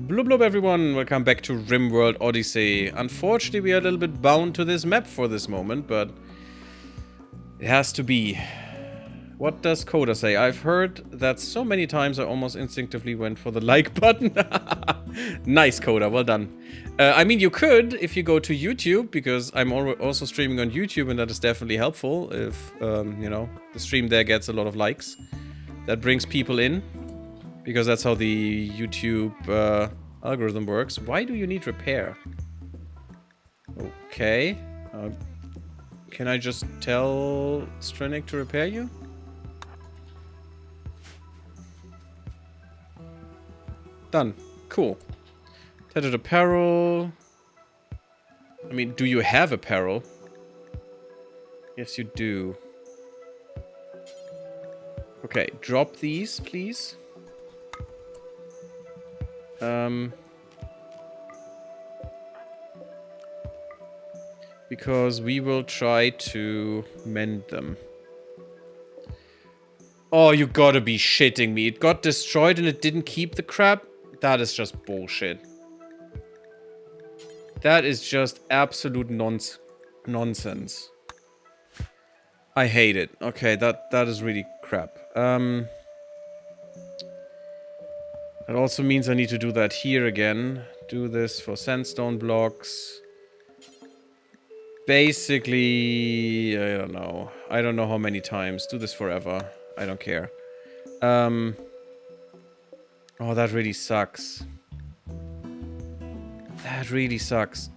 Blub blub everyone, welcome back to RimWorld Odyssey. Unfortunately, we are a little bit bound to this map for this moment, but it has to be. What does Coda say? I've heard that so many times I almost instinctively went for the like button. Nice, Coda, well done. I mean, you could if you go to YouTube, because I'm also streaming on YouTube, and that is definitely helpful if, you know, the stream there gets a lot of likes. That brings people in. Because that's how the YouTube algorithm works. Why do you need repair? Okay. Can I just tell Strenik to repair you? Done. Cool. Tattered apparel. I mean, do you have apparel? Yes, you do. Okay, drop these, please. Because we will try to mend them. Oh, you gotta be shitting me. It got destroyed and it didn't keep the crap? That is just bullshit. That is just absolute nonsense. I hate it. Okay, that is really crap. That also means I need to do that here again. Do this for sandstone blocks. Basically, I don't know. I don't know how many times. Do this forever. I don't care. Oh, that really sucks. That really sucks.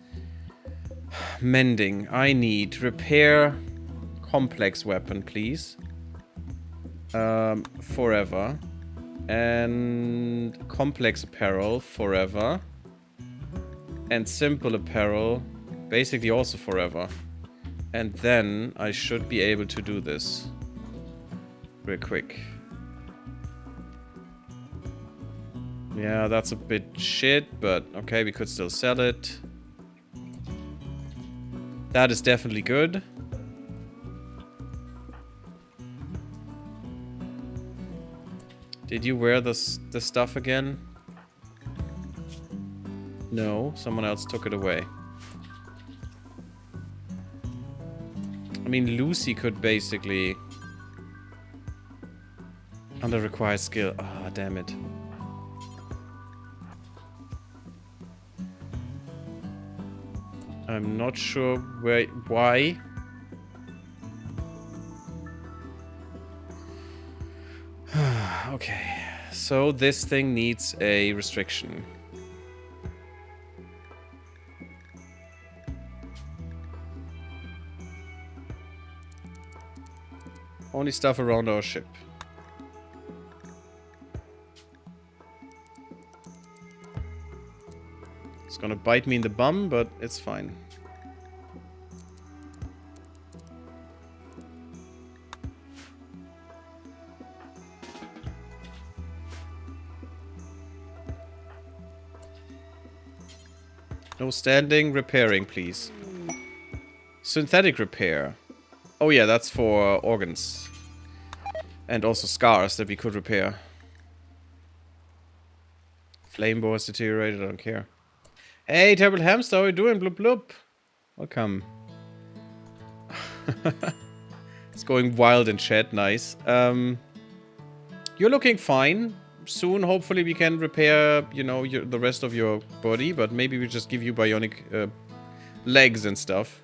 Mending. I need repair complex weapon, please. Forever. And complex apparel forever. And simple apparel basically also forever. And then I should be able to do this real quick. Yeah, that's a bit shit, but okay, we could still sell it. That is definitely good. Did you wear the stuff again? No, someone else took it away. I mean, Lucy could basically... Under required skill. Ah, damn it. I'm not sure why. Okay, so this thing needs a restriction. Only stuff around our ship. It's gonna bite me in the bum, but it's fine. No standing, repairing, please. Synthetic repair. Oh yeah, that's for organs. And also scars that we could repair. Flame bore is deteriorated, I don't care. Hey, Terrible Hamster, how are you doing? Bloop bloop. Welcome. It's going wild in chat, nice. You're looking fine. Soon, hopefully, we can repair, you know, the rest of your body, but maybe we just give you bionic legs and stuff.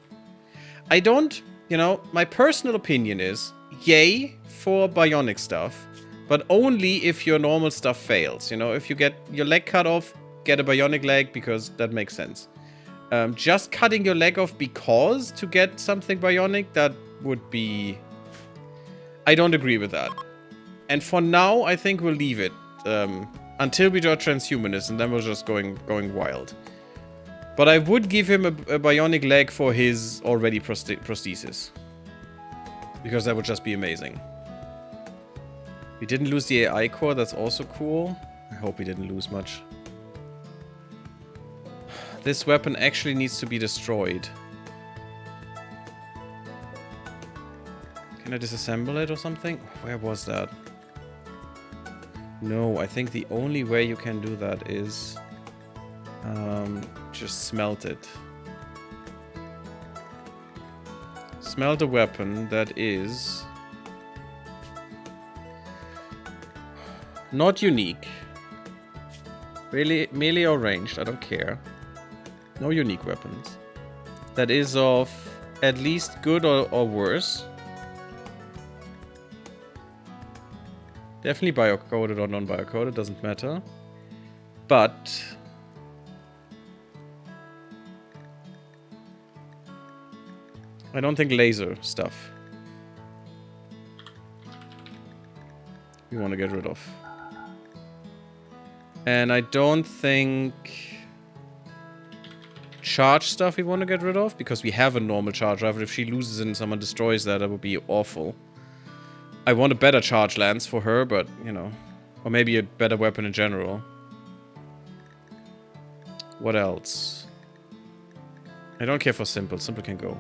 I don't, you know, my personal opinion is, yay for bionic stuff, but only if your normal stuff fails. You know, if you get your leg cut off, get a bionic leg, because that makes sense. Just cutting your leg off because to get something bionic, that would be... I don't agree with that. And for now, I think we'll leave it. Until we draw transhumanist, and then we're just going wild. But I would give him a bionic leg for his already prosthesis. Because that would just be amazing. We didn't lose the AI core, that's also cool. I hope we didn't lose much. This weapon actually needs to be destroyed. Can I disassemble it or something? Where was that? No, I think the only way you can do that is Just smelt it. Smelt a weapon that is not unique. Really, melee or ranged, I don't care. No unique weapons. That is of at least good or worse. Definitely bio-coded or non-bio-coded, doesn't matter. But I don't think laser stuff we want to get rid of. And I don't think charge stuff we want to get rid of, because we have a normal charge rifle. If she loses and someone destroys that, that would be awful. I want a better charge lance for her, but, you know. Or maybe a better weapon in general. What else? I don't care for simple. Simple can go.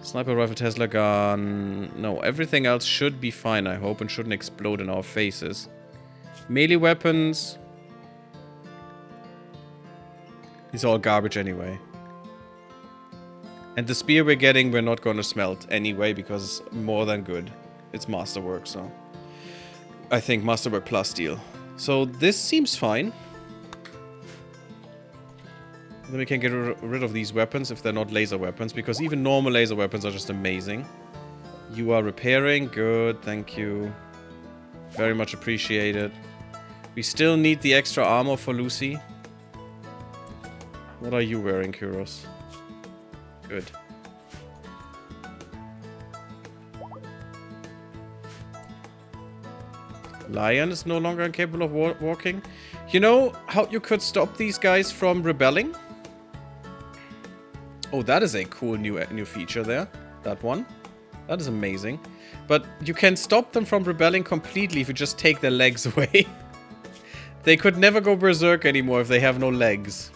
Sniper rifle, Tesla gun. No, everything else should be fine, I hope, and shouldn't explode in our faces. Melee weapons. It's all garbage anyway. And the spear we're getting, we're not going to smelt anyway, because it's more than good. It's Masterwork, so I think Masterwork plus steel. So this seems fine. Then we can get rid of these weapons if they're not laser weapons, because even normal laser weapons are just amazing. You are repairing. Good, thank you. Very much appreciated. We still need the extra armor for Lucy. What are you wearing, Kuros? Good. Lion is no longer incapable of walking. You know how you could stop these guys from rebelling? Oh, that is a cool new feature there. That one. That is amazing. But you can stop them from rebelling completely if you just take their legs away. They could never go berserk anymore if they have no legs.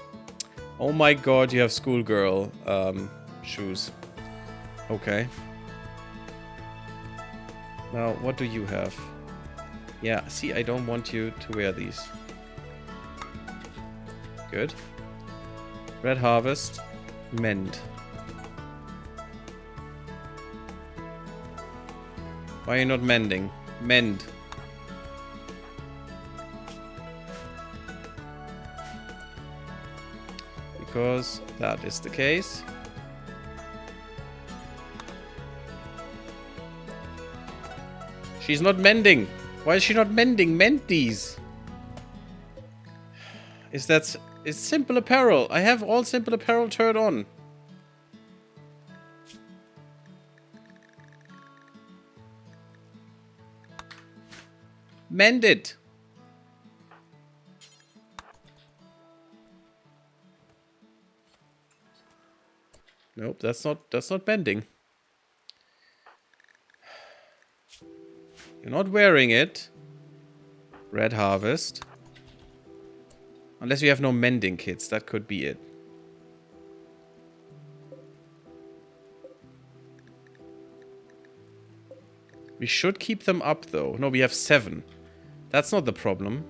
Oh my god, you have schoolgirl shoes. Okay. Now, what do you have? Yeah, see, I don't want you to wear these. Good. Red Harvest. Mend. Why are you not mending? Mend. Because that is the case. She's not mending. Why is she not mending? Mend these. It's simple apparel. I have all simple apparel turned on. Mend it. Nope, that's not mending. You're not wearing it. Red Harvest. Unless you have no mending kits, that could be it. We should keep them up though. No, we have 7. That's not the problem.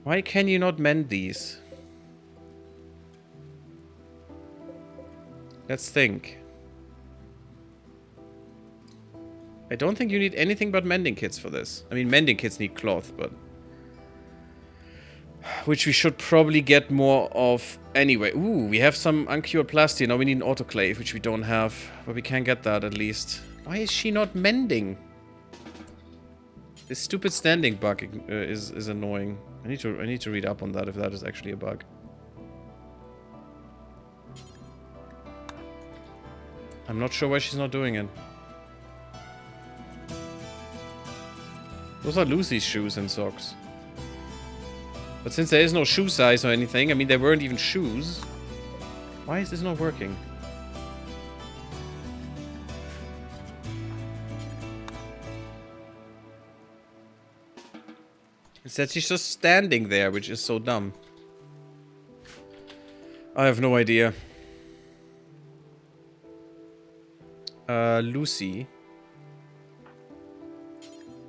Why can you not mend these? Let's think. I don't think you need anything but mending kits for this. I mean, mending kits need cloth, but... which we should probably get more of anyway. Ooh, we have some uncured plastic. Now we need an autoclave, which we don't have. But we can get that at least. Why is she not mending? This stupid standing bug is annoying. I need to read up on that if that is actually a bug. I'm not sure why she's not doing it. Those are Lucy's shoes and socks. But since there is no shoe size or anything, I mean, there weren't even shoes. Why is this not working? Instead, she's just standing there, which is so dumb. I have no idea. Lucy.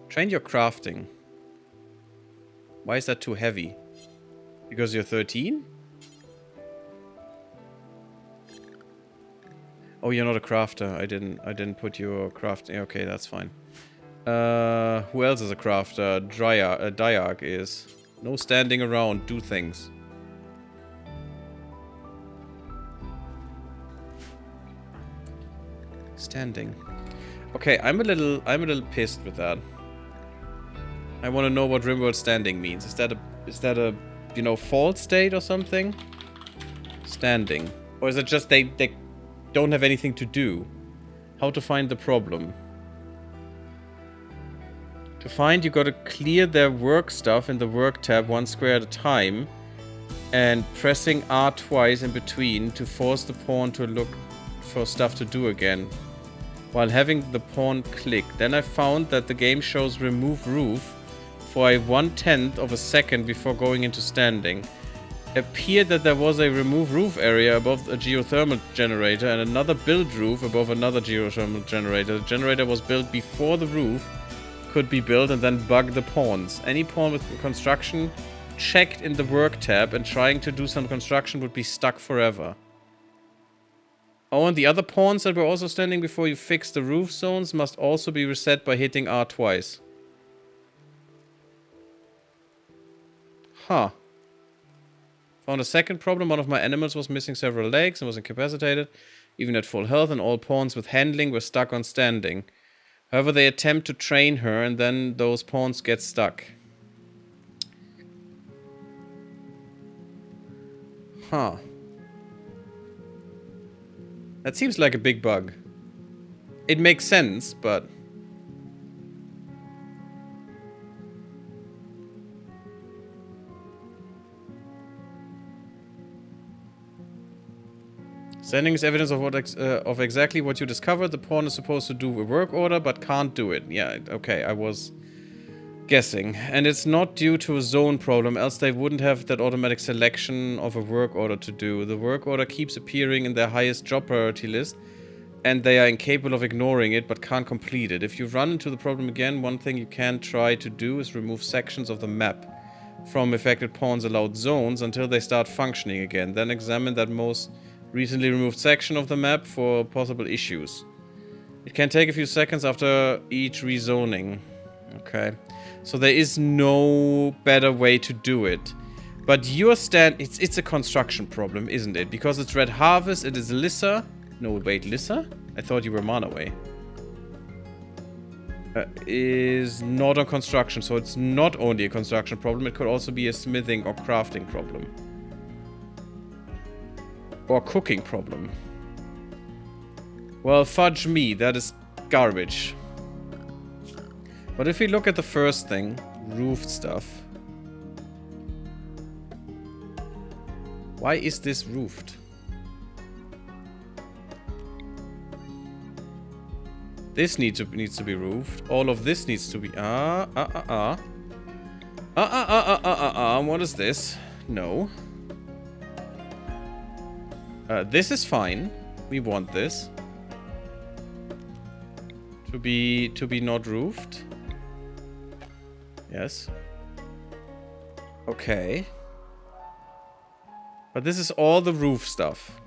Train your crafting. Why is that too heavy? Because you're 13? Oh, you're not a crafter. I didn't put your crafting. Okay, that's fine. Who else is a crafter? Diarch is. No standing around. Do things. Standing. Okay, I'm a little pissed with that. I want to know what RimWorld standing means. Is that a you know, fault state or something? Standing. Or is it just they don't have anything to do? How to find the problem? To find, you gotta clear their work stuff in the work tab 1 square at a time, and pressing R twice in between to force the pawn to look for stuff to do again, while having the pawn click. Then I found that the game shows remove roof for a 1/10 of a second before going into standing. Appeared that there was a remove roof area above a geothermal generator and another build roof above another geothermal generator. The generator was built before the roof could be built and then bug the pawns. Any pawn with construction checked in the work tab and trying to do some construction would be stuck forever. Oh, and the other pawns that were also standing before you fix the roof zones must also be reset by hitting R twice. Huh. Found a second problem. One of my animals was missing several legs and was incapacitated, even at full health, and all pawns with handling were stuck on standing. However, they attempt to train her, and then those pawns get stuck. Huh. That seems like a big bug. It makes sense, but... Standing is evidence of of exactly what you discovered. The pawn is supposed to do a work order, but can't do it. Yeah, okay, I was guessing. And it's not due to a zone problem, else they wouldn't have that automatic selection of a work order to do. The work order keeps appearing in their highest job priority list, and they are incapable of ignoring it, but can't complete it. If you run into the problem again, one thing you can try to do is remove sections of the map from affected pawns' allowed zones until they start functioning again. Then examine that most recently removed section of the map for possible issues. It can take a few seconds after each rezoning. Okay. So there is no better way to do it. But your it's a construction problem, isn't it? Because it's Red Harvest, it is Lissa. No, wait, Lissa? I thought you were Manaway. Is not on construction, so it's not only a construction problem, it could also be a smithing or crafting problem. Or cooking problem. Well, fudge me, that is garbage. But if we look at the first thing, roofed stuff. Why is this roofed? This needs to be roofed. All of this needs to be... What is this? No. This is fine. We want this. To be not roofed. Yes. Okay. But this is all the roof stuff.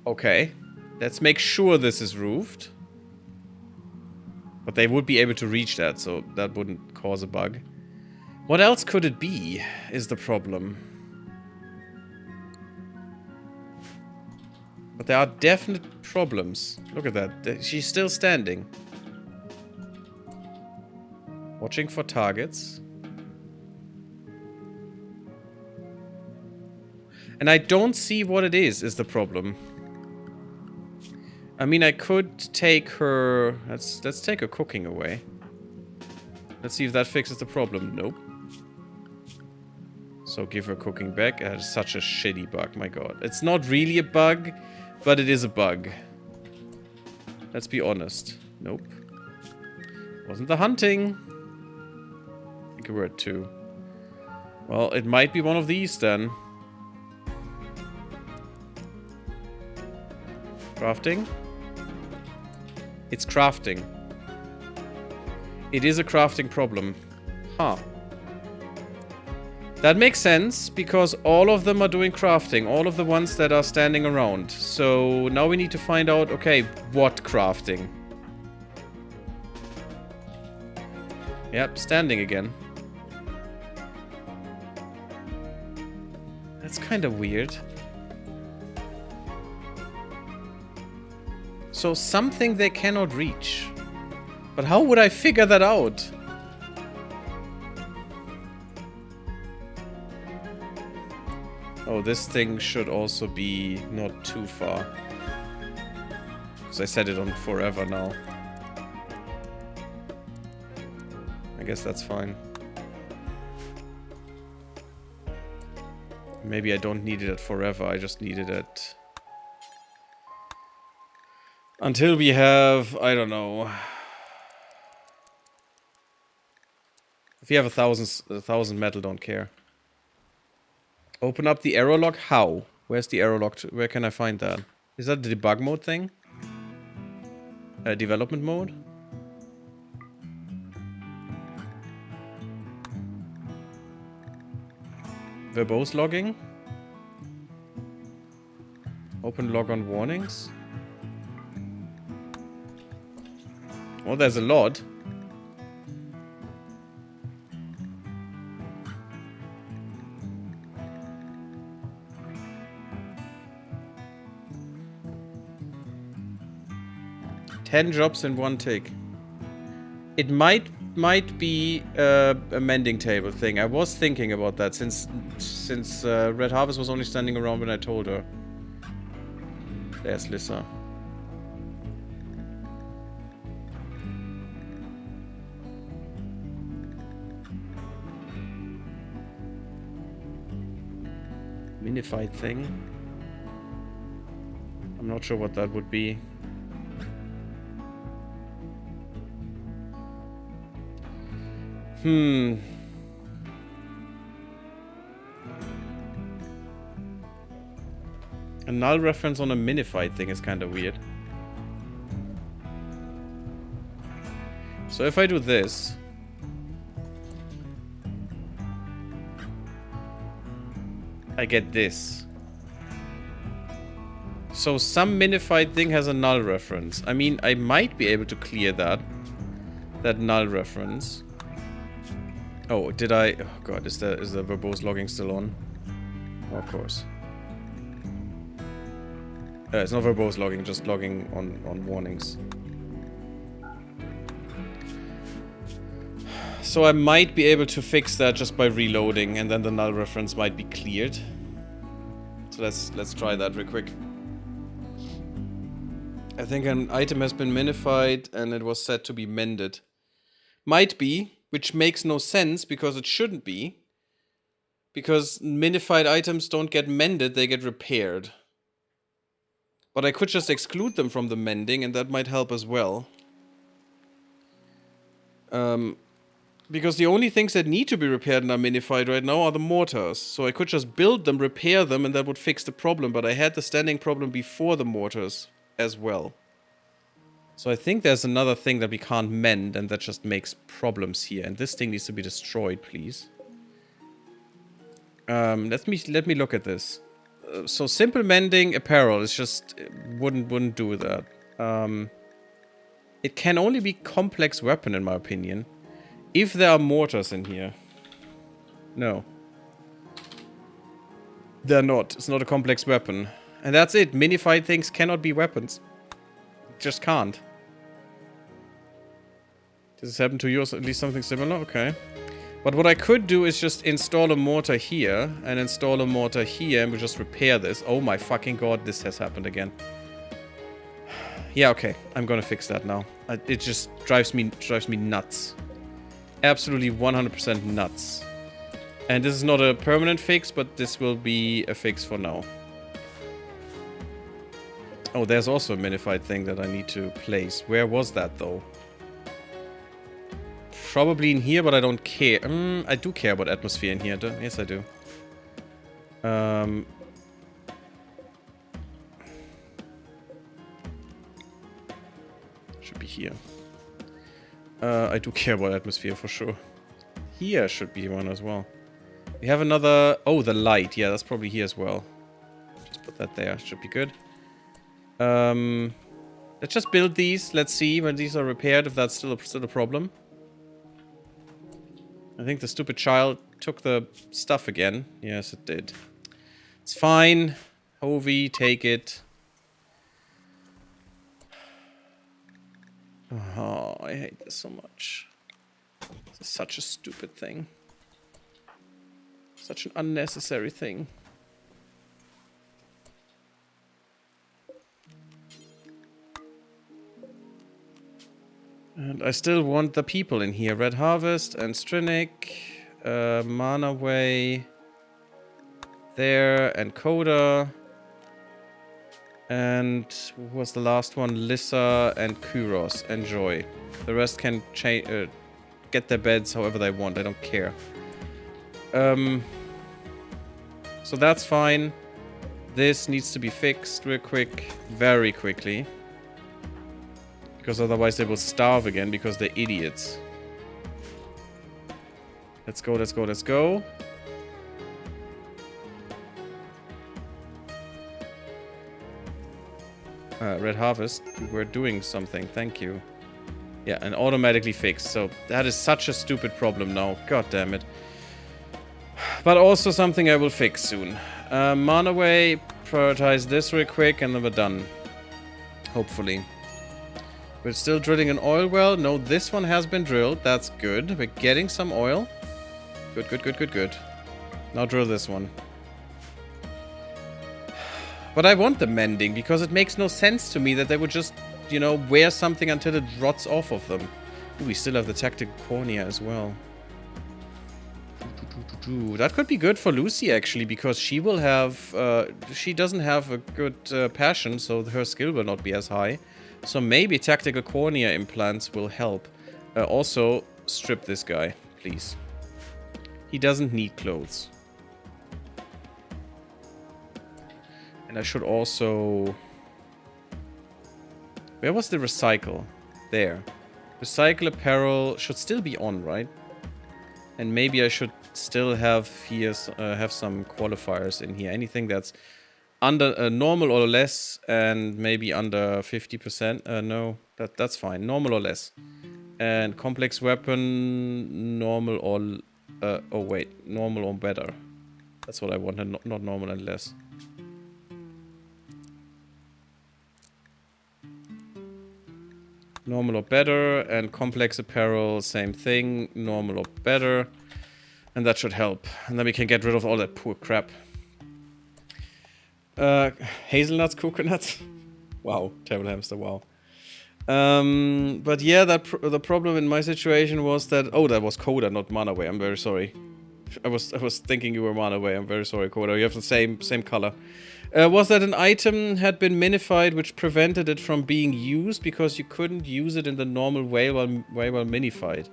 Okay. Let's make sure this is roofed. But they would be able to reach that, so that wouldn't cause a bug. What else could it be, is the problem. But there are definite problems. Look at that. She's still standing. Watching for targets. And I don't see what it is the problem. I mean, I could take her... Let's take her cooking away. Let's see if that fixes the problem. Nope. So give her cooking back. That is such a shitty bug, my god. It's not really a bug, but it is a bug. Let's be honest. Nope. Wasn't the hunting. I think we're at 2. Well, it might be one of these then. Crafting. It's crafting. It is a crafting problem. Huh. That makes sense, because all of them are doing crafting. All of the ones that are standing around. So now we need to find out, okay, what crafting? Yep, standing again. That's kind of weird. So something they cannot reach. But how would I figure that out? Oh, this thing should also be not too far. Because I set it on forever now. I guess that's fine. Maybe I don't need it at forever, I just need it at... Until we have, I don't know... If you have a thousand metal, don't care. Open up the arrow log? How? Where's the arrow log? Where can I find that? Is that the debug mode thing? Development mode? Verbose logging? Open log on warnings? Oh, there's a lot. Ten jobs in one tick. It might be a mending table thing. I was thinking about that since Red Harvest was only standing around when I told her. There's Lissa. Minified thing. I'm not sure what that would be. A null reference on a minified thing is kind of weird. So if I do this... I get this. So some minified thing has a null reference. I mean, I might be able to clear that null reference. Oh, did I... Oh god, is the verbose logging still on? Oh, of course. It's not verbose logging, just logging on warnings. So I might be able to fix that just by reloading, and then the null reference might be cleared. So let's try that real quick. I think an item has been minified and it was set to be mended. Might be, which makes no sense because it shouldn't be. Because minified items don't get mended, they get repaired. But I could just exclude them from the mending and that might help as well. Because the only things that need to be repaired and are minified right now are the mortars. So I could just build them, repair them, and that would fix the problem. But I had the standing problem before the mortars as well. So I think there's another thing that we can't mend, and that just makes problems here. And this thing needs to be destroyed, please. Let me look at this. So simple mending apparel is just wouldn't do that. It can only be complex weapon in my opinion. If there are mortars in here. No. They're not. It's not a complex weapon. And that's it. Minified things cannot be weapons. Just can't. Does this happen to yours? At least something similar? Okay. But what I could do is just install a mortar here. And install a mortar here. And we'll just repair this. Oh my fucking god. This has happened again. Yeah, okay. I'm gonna fix that now. It just drives me nuts. Absolutely 100% nuts. And this is not a permanent fix, but this will be a fix for now. Oh, there's also a minified thing that I need to place. Where was that, though? Probably in here, but I don't care. I do care about atmosphere in here. Yes, I do. Should be here. I do care about atmosphere for sure. Here should be one as well. We have another... Oh, the light. Yeah, that's probably here as well. Just put that there. Should be good. Let's just build these. Let's see when these are repaired, if that's still a problem. I think the stupid child took the stuff again. Yes, it did. It's fine. Hovey, take it. Oh, I hate this so much. This is such a stupid thing. Such an unnecessary thing. And I still want the people in here. Red Harvest and Strinik. Manaway. There. And Coda. And what was the last one? Lissa and Kuros. Enjoy. The rest can get their beds however they want. I don't care. So that's fine. This needs to be fixed real quick. Very quickly. Because otherwise they will starve again because they're idiots. Let's go, let's go, let's go. Red Harvest, we're doing something, thank you. Yeah, and automatically fixed. So that is such a stupid problem now. God damn it. But also something I will fix soon. Manaway, prioritize this real quick and then we're done. Hopefully. We're still drilling an oil well. No, this one has been drilled. That's good. We're getting some oil. Good, good, good, good, good. Now drill this one. But I want the mending because it makes no sense to me that they would just, you know, wear something until it rots off of them. Ooh, we still have the tactical cornea as well. That could be good for Lucy, actually, because she will have... she doesn't have a good passion, so her skill will not be as high. So maybe tactical cornea implants will help. Also, strip this guy, please. He doesn't need clothes. And I should also... Where was the recycle? There. Recycle apparel should still be on, right? And maybe I should still have here have some qualifiers in here. Anything that's under normal or less, and maybe under 50%. No, that's fine. Normal or less. And complex weapon, normal or... oh wait, normal or better. That's what I wanted, not normal and less. Normal or better, and complex apparel, same thing. Normal or better. And that should help. And then we can get rid of all that poor crap. Hazelnuts, coconuts. Wow, terrible hamster, wow. But yeah, the problem in my situation was that... Oh, that was Coda, not Manaway. I'm very sorry. I was thinking you were Manaway. I'm very sorry, Coda. You have the same color. Was that an item had been minified, which prevented it from being used because you couldn't use it in the normal way while minified?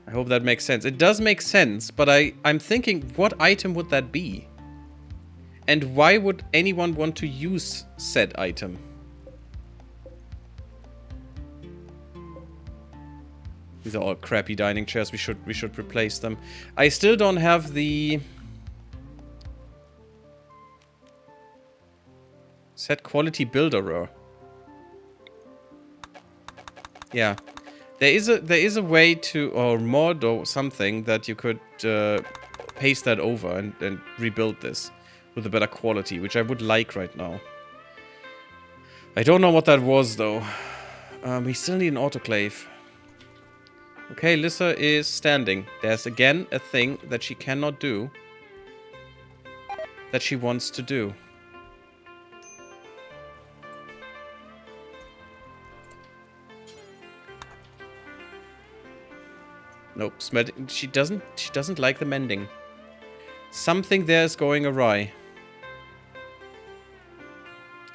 I hope that makes sense. It does make sense, but I'm thinking, what item would that be? And why would anyone want to use said item? These are all crappy dining chairs. We should replace them. I still don't have the set quality builder. Yeah. There is a way to, or mod or something, that you could paste that over and rebuild this with a better quality, which I would like right now. I don't know what that was though. We still need an autoclave. Okay, Lissa is standing. There's again a thing that she cannot do that she wants to do. Nope, she doesn't like the mending. Something there is going awry.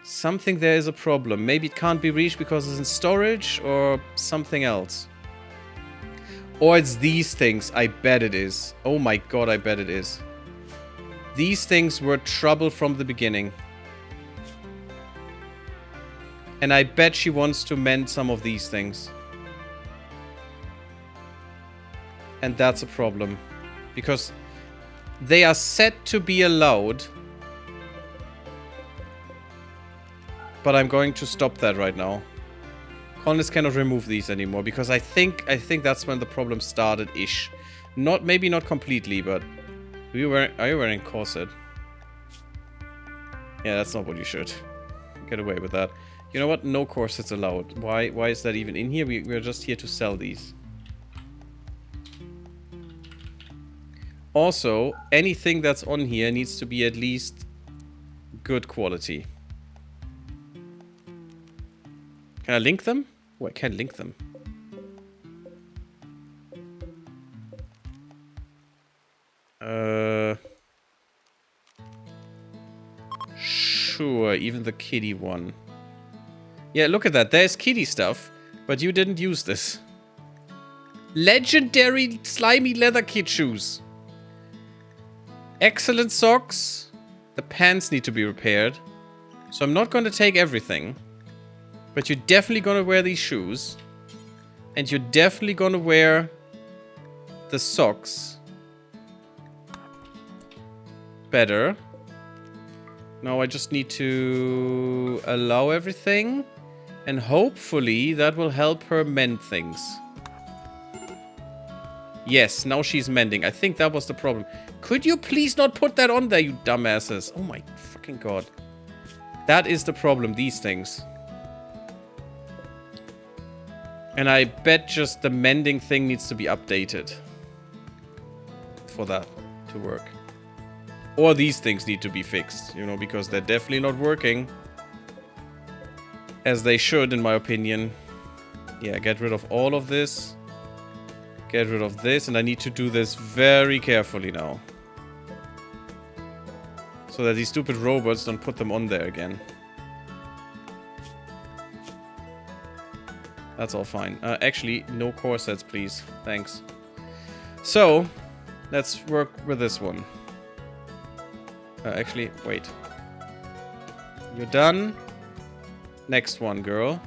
Something there is a problem. Maybe it can't be reached because it's in storage or something else. Or it's these things. I bet it is. Oh my god, I bet it is. These things were trouble from the beginning. And I bet she wants to mend some of these things. And that's a problem. Because they are set to be allowed. But I'm going to stop that right now. Colonists cannot remove these anymore. Because I think that's when the problem started-ish. Maybe not completely, but... Are you wearing corset? Yeah, that's not what you should. Get away with that. You know what? No corsets allowed. Why is that even in here? We're just here to sell these. Also, anything that's on here needs to be at least good quality. Can I link them? Oh, I can't link them. Sure, even the kitty one. Yeah, look at that. There's kitty stuff, but you didn't use this. Legendary slimy leather kid shoes. Excellent socks. The pants need to be repaired. So I'm not going to take everything. But you're definitely going to wear these shoes. And you're definitely going to wear the socks. Better. Now I just need to allow everything. And hopefully that will help her mend things. Yes, now she's mending. I think that was the problem. Could you please not put that on there, you dumbasses? Oh my fucking god. That is the problem, these things. And I bet just the mending thing needs to be updated. For that to work. Or these things need to be fixed, you know, because they're definitely not working. As they should, in my opinion. Yeah, get rid of all of this. Get rid of this, and I need to do this very carefully now. So that these stupid robots don't put them on there again. That's all fine. Actually, no corsets, please. Thanks. So, let's work with this one. Actually, wait. You're done. Next one, girl.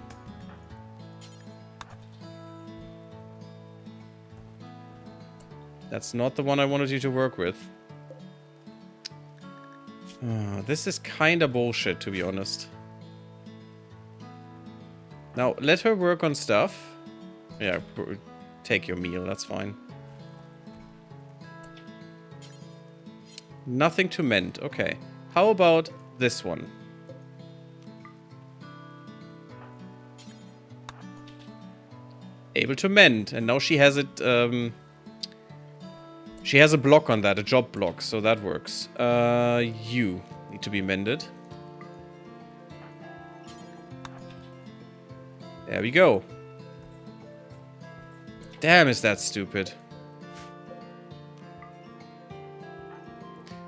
That's not the one I wanted you to work with. This is kinda bullshit, to be honest. Now, let her work on stuff. Yeah, take your meal, that's fine. Nothing to mend, okay. How about this one? Able to mend, and now she has it, she has a block on that, a job block, so that works. You need to be mended. There we go. Damn, is that stupid.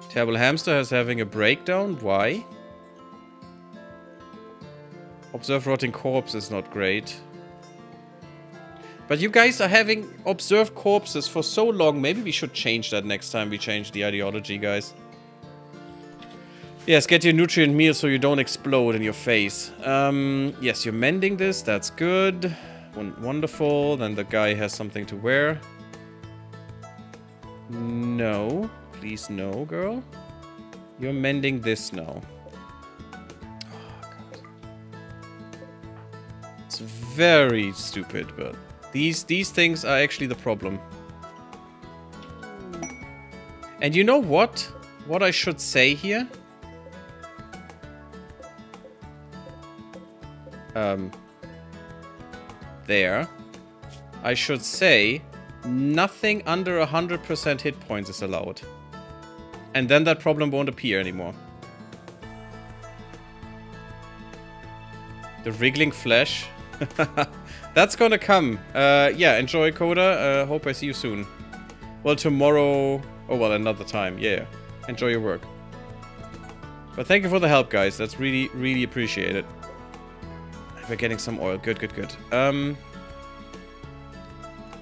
Terrible Hamster is having a breakdown. Why? Observe rotting corpse is not great. But you guys are having observed corpses for so long. Maybe we should change that next time we change the ideology, guys. Yes, get your nutrient meal so you don't explode in your face. Yes, you're mending this. That's good. Wonderful. Then the guy has something to wear. No. Please no, girl. You're mending this now. Oh, God. It's very stupid, but... These things are actually the problem. And you know what? What I should say here? There. I should say nothing under 100% hit points is allowed. And then that problem won't appear anymore. The wriggling flesh. That's gonna come. Yeah, enjoy, Coda. Hope I see you soon. Well, tomorrow... Oh, well, another time. Yeah. Enjoy your work. But thank you for the help, guys. That's really, really appreciated. We're getting some oil. Good, good, good.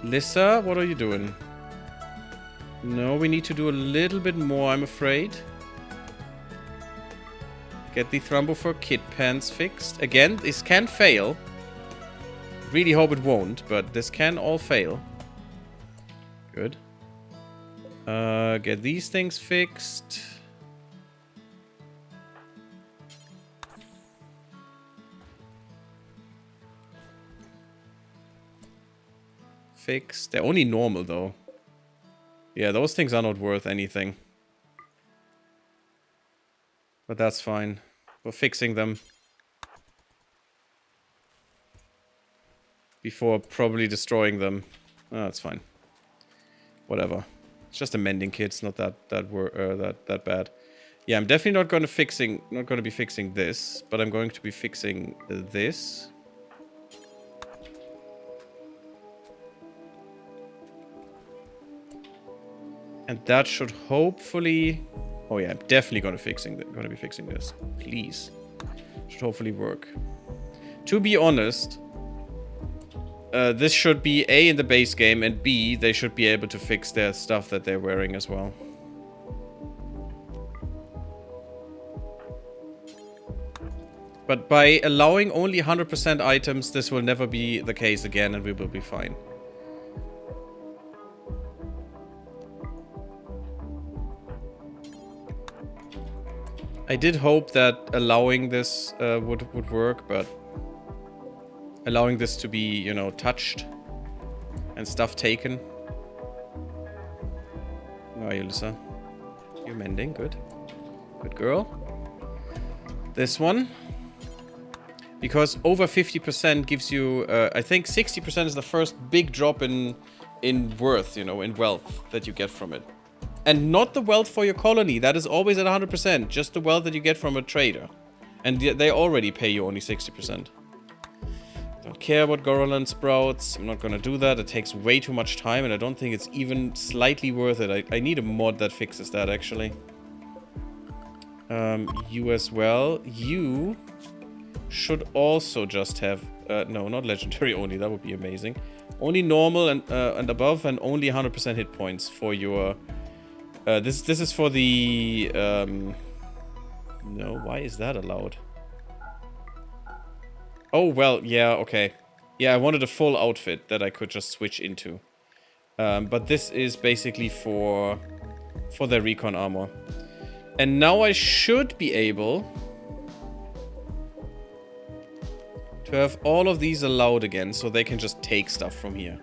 Lissa, what are you doing? No, we need to do a little bit more, I'm afraid. Get the Thrumbo for Kid Pants fixed. Again, this can fail. Really hope it won't, but this can all fail. Good. Get these things fixed. Fixed. They're only normal, though. Yeah, those things are not worth anything. But that's fine. We're fixing them. Before probably destroying them. Oh, that's fine. Whatever. It's just a mending kit. It's not that bad. Yeah, I'm definitely not going to be fixing this, but I'm going to be fixing this. And that should hopefully... Oh yeah, I'm definitely going to be fixing this. Please. Should hopefully work. To be honest, this should be A, in the base game, and B, they should be able to fix their stuff that they're wearing as well. But by allowing only 100% items, this will never be the case again, and we will be fine. I did hope that allowing this would work, but allowing this to be, you know, touched and stuff taken. How are you, Lisa? You're mending, good. Good girl. This one. Because over 50% gives you, I think 60% is the first big drop in worth, you know, in wealth that you get from it. And not the wealth for your colony. That is always at 100%. Just the wealth that you get from a trader. And they already pay you only 60%. Don't care about Goraland Sprouts. I'm not gonna do that. It takes way too much time, and I don't think it's even slightly worth it. I need a mod that fixes that, actually. You as well. You should also just have... no, not legendary only. That would be amazing. Only normal and above, and only 100% hit points for your... This is for the... No, why is that allowed? Oh, well, yeah, okay. Yeah, I wanted a full outfit that I could just switch into. But this is basically for their recon armor. And now I should be able to have all of these allowed again, so they can just take stuff from here.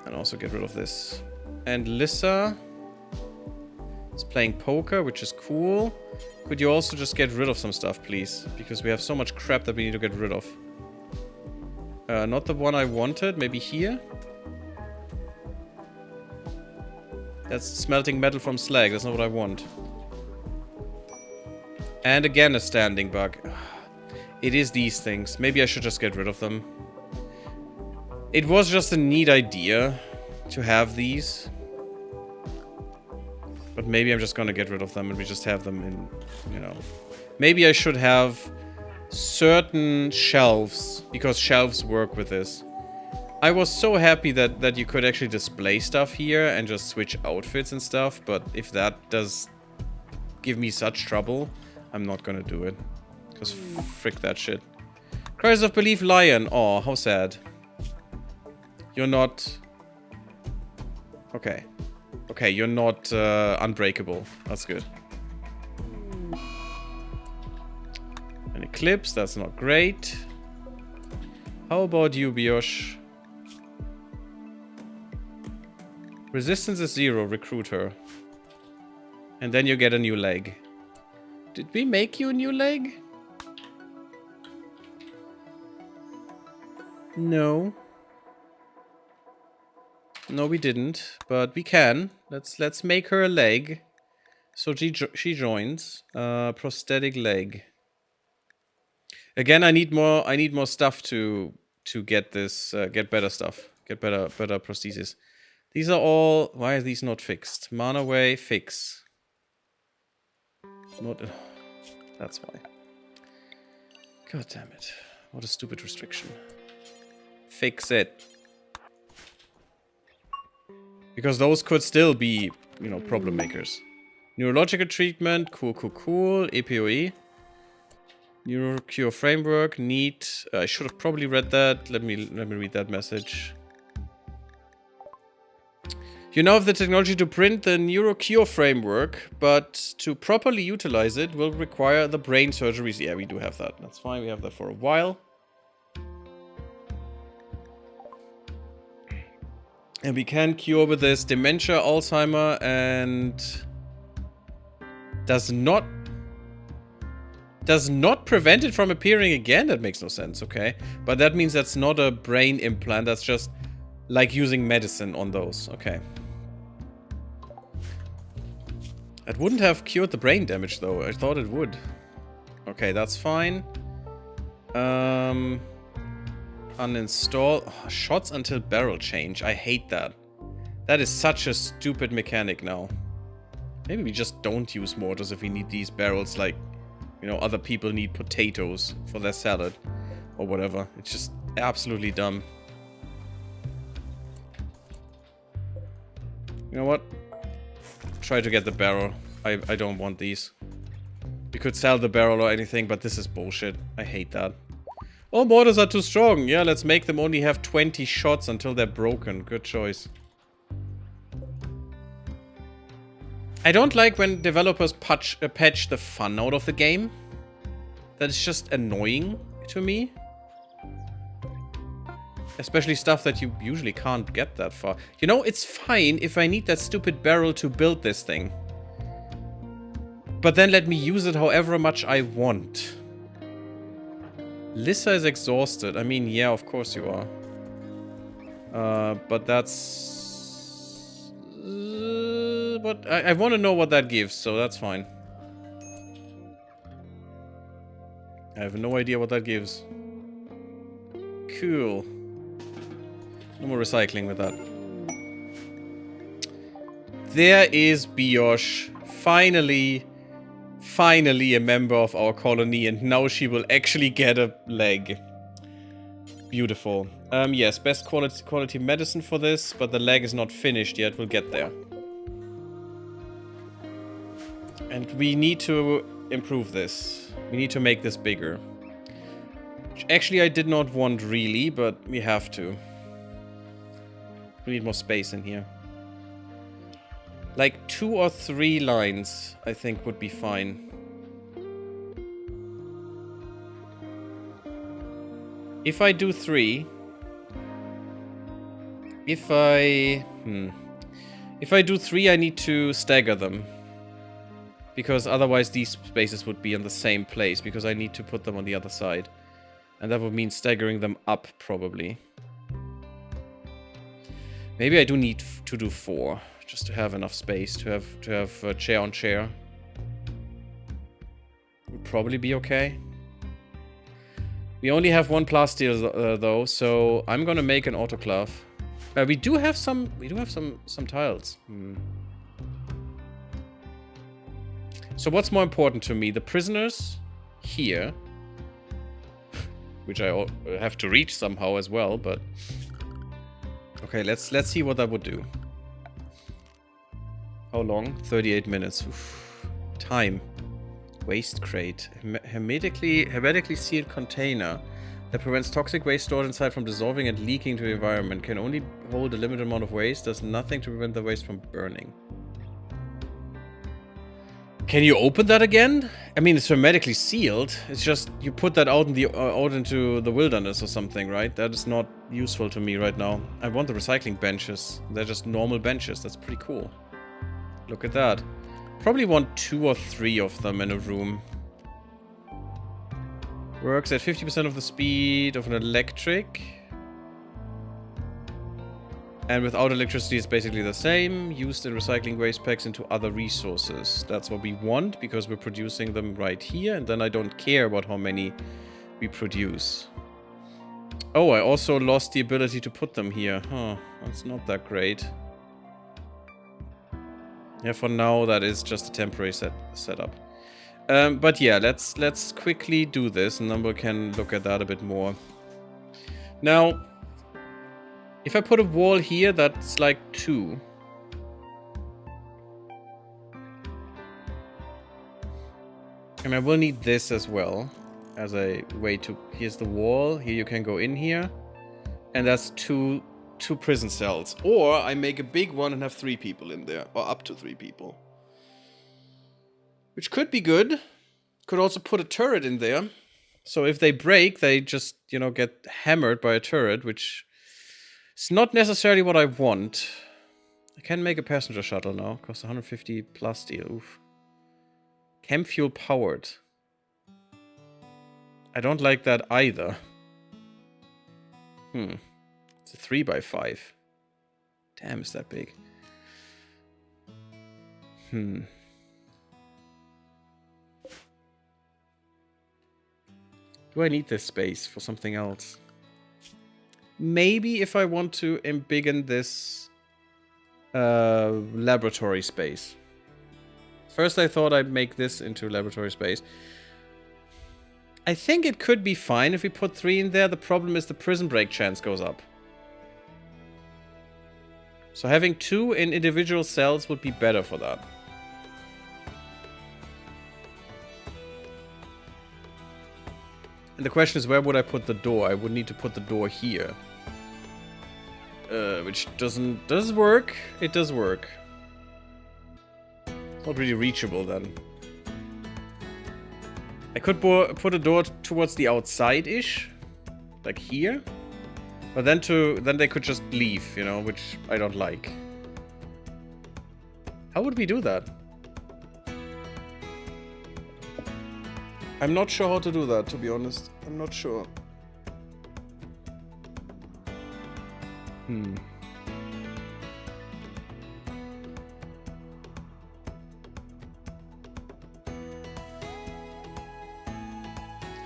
And also get rid of this. And Lissa is playing poker, which is cool. Could you also just get rid of some stuff, please? Because we have so much crap that we need to get rid of. Not the one I wanted. Maybe here? That's smelting metal from slag. That's not what I want. And again, a standing bug. It is these things. Maybe I should just get rid of them. It was just a neat idea to have these. But maybe I'm just gonna get rid of them and we just have them in, you know. Maybe I should have certain shelves, because shelves work with this. I was so happy that you could actually display stuff here and just switch outfits and stuff, but if that does give me such trouble, I'm not gonna do it. Because frick that shit. Cries of Belief Lion. Aw, how sad. You're not... Okay. Okay, you're not unbreakable. That's good. An Eclipse, that's not great. How about you, Biosh? Resistance is 0, recruit her. And then you get a new leg. Did we make you a new leg? No. No, we didn't, but we can. Let's make her a leg. So she joins. Prosthetic leg. Again, I need more stuff to get this get better stuff. Get better prostheses. These are all... Why are these not fixed? Mana way, fix. Not... That's why. God damn it. What a stupid restriction. Fix it. Because those could still be, you know, problem makers. Neurological treatment, cool. APOE. Neurocure framework, neat. I should have probably read that. Let me read that message. You now have the technology to print the Neurocure framework, but to properly utilize it will require the brain surgeries. Yeah, we do have that. That's fine. We have that for a while. And we can cure with this dementia, Alzheimer, and does not prevent it from appearing again. That makes no sense, okay? But that means that's not a brain implant. That's just like using medicine on those. Okay. It wouldn't have cured the brain damage, though. I thought it would. Okay, that's fine. Uninstall. Oh, shots until barrel change. I hate that. That is such a stupid mechanic now. Maybe we just don't use mortars if we need these barrels like, you know, other people need potatoes for their salad. Or whatever. It's just absolutely dumb. You know what? Try to get the barrel. I don't want these. We could sell the barrel or anything, but this is bullshit. I hate that. Oh, mortars are too strong. Yeah, let's make them only have 20 shots until they're broken. Good choice. I don't like when developers patch the fun out of the game. That is just annoying to me. Especially stuff that you usually can't get that far. You know, it's fine if I need that stupid barrel to build this thing. But then let me use it however much I want. Lissa is exhausted. I mean, yeah, of course you are. But that's... but I want to know what that gives, so that's fine. I have no idea what that gives. Cool. No more recycling with that. There is Biosh. Finally a member of our colony, and now she will actually get a leg. Beautiful. Yes, best quality medicine for this, but the leg is not finished yet. We'll get there. And we need to improve this. We need to make this bigger. Which actually I did not want really, but we have to. We need more space in here. Like 2 or 3 lines, I think, would be fine. If I do 3... If I do 3, I need to stagger them. Because otherwise these spaces would be in the same place, because I need to put them on the other side. And that would mean staggering them up, probably. Maybe I do need to do 4, just to have enough space to have chair on chair. Would probably be okay. We only have 1 plasteel though, so I'm gonna make an autoclave. We do have some tiles. So what's more important to me? The prisoners here, which I have to reach somehow as well, but okay, let's see what that would do. How long? 38 minutes. Oof. Time. Waste crate. Hermetically sealed container that prevents toxic waste stored inside from dissolving and leaking to the environment. Can only hold a limited amount of waste. Does nothing to prevent the waste from burning. Can you open that again? I mean, it's hermetically sealed. It's just you put that out into the wilderness or something, right? That is not useful to me right now. I want the recycling benches. They're just normal benches. That's pretty cool. Look at that. Probably want 2 or 3 of them in a room. Works at 50% of the speed of an electric. And without electricity, it's basically the same. Used in recycling waste packs into other resources. That's what we want, because we're producing them right here. And then I don't care about how many we produce. Oh, I also lost the ability to put them here. Huh, that's not that great. Yeah, for now, that is just a temporary setup. But yeah, let's quickly do this, and then we can look at that a bit more. Now, if I put a wall here, that's like 2. And I will need this as well as a way to... Here's the wall. Here you can go in here. And that's two prison cells. Or I make a big one and have 3 people in there. Or up to 3 people. Which could be good. Could also put a turret in there. So if they break, they just, you know, get hammered by a turret, which is not necessarily what I want. I can make a passenger shuttle now. Costs 150 plus steel. Oof. Chem fuel powered. I don't like that either. It's a 3x5. Damn, is that big. Do I need this space for something else? Maybe if I want to embiggen this laboratory space. First I thought I'd make this into laboratory space. I think it could be fine if we put 3 in there. The problem is the prison break chance goes up. So having 2 in individual cells would be better for that. And the question is, where would I put the door? I would need to put the door here. Which does work. It does work. It's not really reachable then. I could put a door towards the outside-ish. Like here. But then they could just leave, you know, which I don't like. How would we do that? I'm not sure how to do that, to be honest. I'm not sure.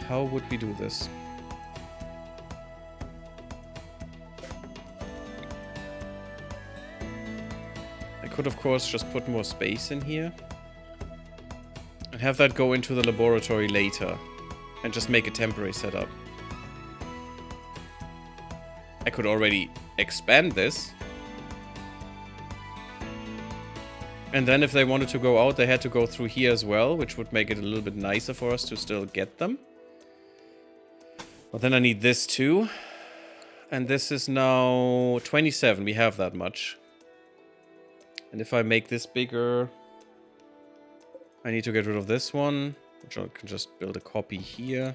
How would we do this? I could, of course, just put more space in here. And have that go into the laboratory later. And just make a temporary setup. I could already expand this. And then if they wanted to go out, they had to go through here as well, which would make it a little bit nicer for us to still get them. But then I need this too. And this is now 27. We have that much. And if I make this bigger, I need to get rid of this one. Which I can just build a copy here.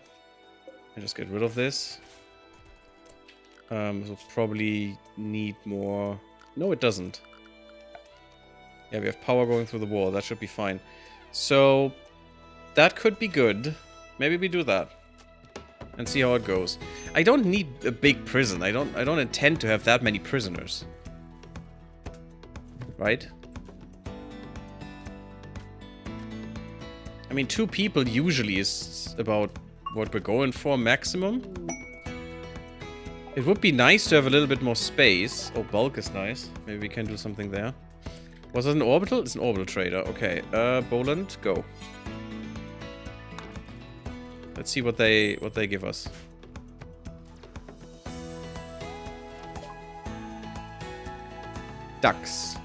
And just get rid of this. So probably need more... No, it doesn't. Yeah, we have power going through the wall. That should be fine. So, that could be good. Maybe we do that. And see how it goes. I don't need a big prison. I don't intend to have that many prisoners. Right? I mean, 2 people usually is about what we're going for maximum. It would be nice to have a little bit more space. Oh, bulk is nice. Maybe we can do something there. Was it an orbital? It's an orbital trader. Okay, Boland, go. Let's see what they give us. Ducks.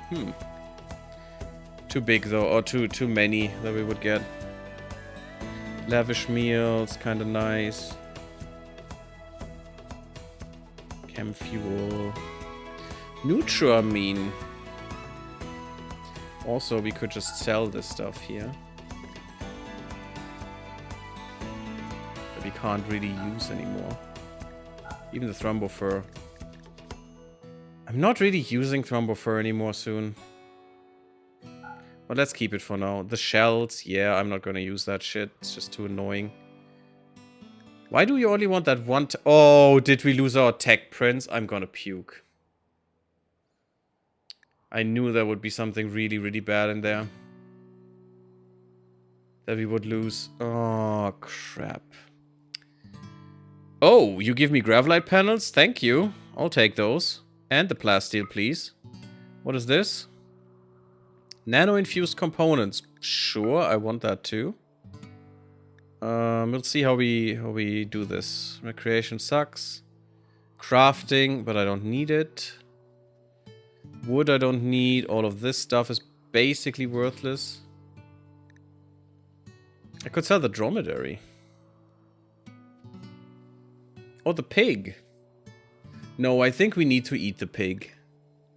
Too big though, or too many that we would get. Lavish meals, kind of nice. Chem fuel. Nutramine. Also, we could just sell this stuff here. That we can't really use anymore. Even the Thrumbofur. I'm not really using Thrumbofur anymore soon. But let's keep it for now. The shells, yeah, I'm not gonna use that shit. It's just too annoying. Why do you only want that one? Oh, did we lose our tech prince? I'm gonna puke. I knew there would be something really, really bad in there. That we would lose. Oh, crap. Oh, you give me Gravelite panels? Thank you. I'll take those. And the plasteel, please. What is this? Nano-infused components. Sure, I want that too. We'll see how we do this. Recreation sucks. Crafting, but I don't need it. Wood I don't need. All of this stuff is basically worthless. I could sell the dromedary. Or the pig. No, I think we need to eat the pig.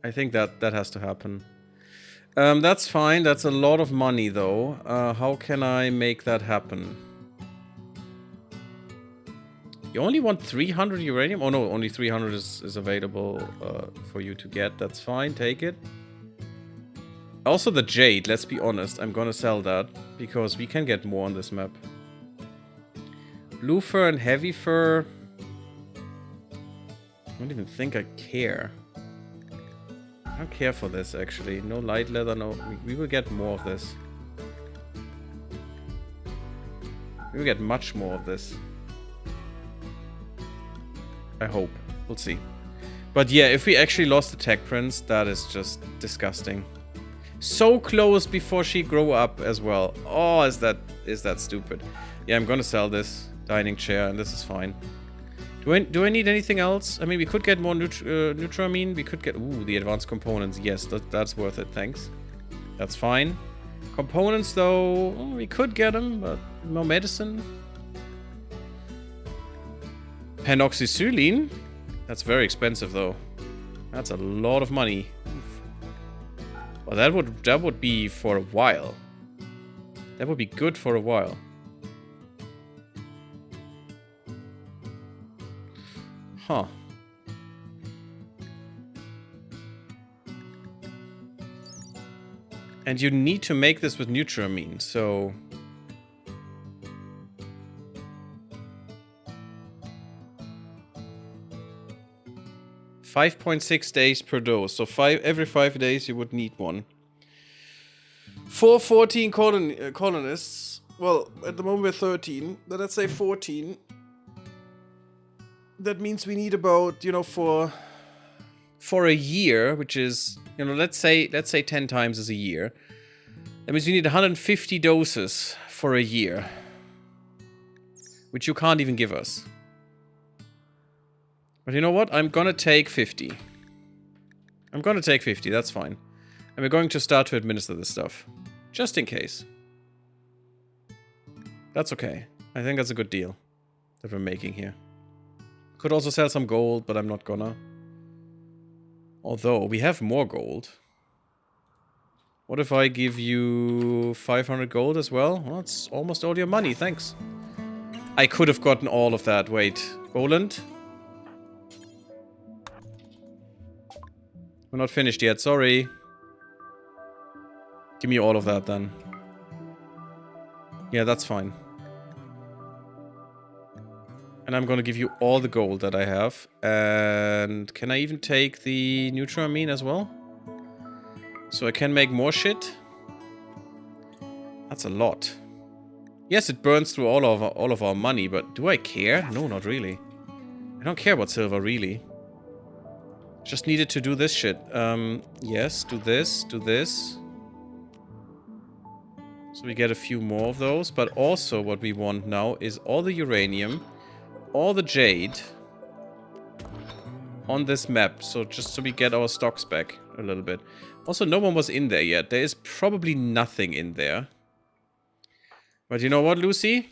I think that has to happen. That's fine. That's a lot of money, though. How can I make that happen? You only want 300 uranium? Oh, no, only 300 is available for you to get. That's fine. Take it. Also, the jade. Let's be honest. I'm gonna sell that because we can get more on this map. Blue fur and heavy fur. I don't even think I care. I don't care for this, actually. No light leather, no... We will get more of this. We will get much more of this. I hope. We'll see. But yeah, if we actually lost the Tech Prince, that is just disgusting. So close before she grew up as well. Oh, is that stupid. Yeah, I'm gonna sell this dining chair, and this is fine. Do I need anything else? I mean, we could get more Nutramine. We could get... Ooh, the advanced components. Yes, that's worth it. Thanks. That's fine. Components, though... we could get them, but more medicine. Penoxysulline. That's very expensive, though. That's a lot of money. Well, that would be for a while. That would be good for a while. Huh. And you need to make this with Nutramine, so... 5.6 days per dose. So every 5 days you would need one. For 14 colonists. Well, at the moment we're 13. But let's say 14. That means we need about, you know, for a year, which is, you know, let's say 10 times is a year. That means you need 150 doses for a year. Which you can't even give us. But you know what? I'm gonna take 50. I'm gonna take 50, that's fine. And we're going to start to administer this stuff. Just in case. That's okay. I think that's a good deal that we're making here. Could also sell some gold, but I'm not gonna. Although, we have more gold. What if I give you 500 gold as well? Well, that's almost all your money, thanks. I could have gotten all of that. Wait, Roland? We're not finished yet, sorry. Give me all of that then. Yeah, that's fine. And I'm gonna give you all the gold that I have. And can I even take the Nutramine as well? So I can make more shit? That's a lot. Yes, it burns through all of our money, but do I care? No, not really. I don't care about silver, really. Just needed to do this shit. Yes, do this, do this. So we get a few more of those, but also what we want now is all the uranium, all the jade on this map. So just so we get our stocks back a little bit. Also, no one was in there yet. There is probably nothing in there. But you know what, Lucy?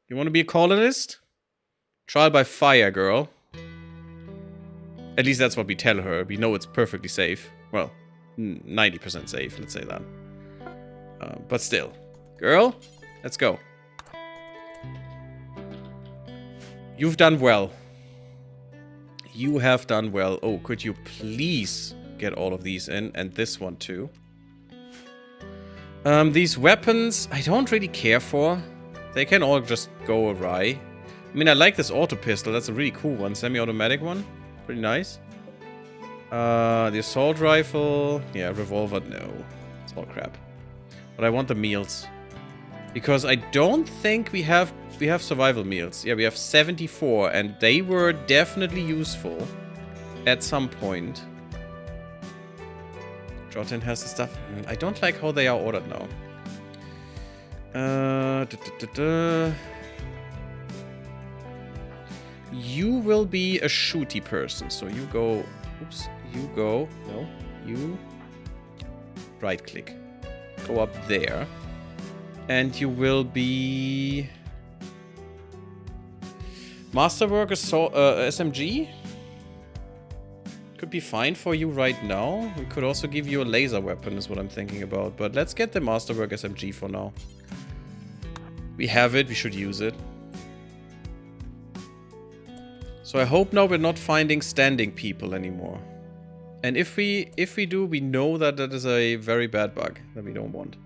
You want to be a colonist? Trial by fire, girl. At least that's what we tell her. We know it's perfectly safe. Well, 90% safe, let's say that. But still. Girl, let's go. You've done well. You have done well. Oh, could you please get all of these in? And this one too. These weapons, I don't really care for. They can all just go awry. I mean, I like this auto pistol. That's a really cool one. Semi-automatic one. Pretty nice. The assault rifle. Yeah, revolver, no. It's all crap. But I want the meals. Because I don't think we have survival meals. Yeah, we have 74, and they were definitely useful at some point. Jotin has the stuff. I don't like how they are ordered now. You will be a shooty person, so you go. Oops, you go. No, you right click. Go up there. And you will be... Masterwork SMG? Could be fine for you right now. We could also give you a laser weapon is what I'm thinking about. But let's get the Masterwork SMG for now. We have it, we should use it. So I hope now we're not finding standing people anymore. And if we do, we know that that is a very bad bug that we don't want.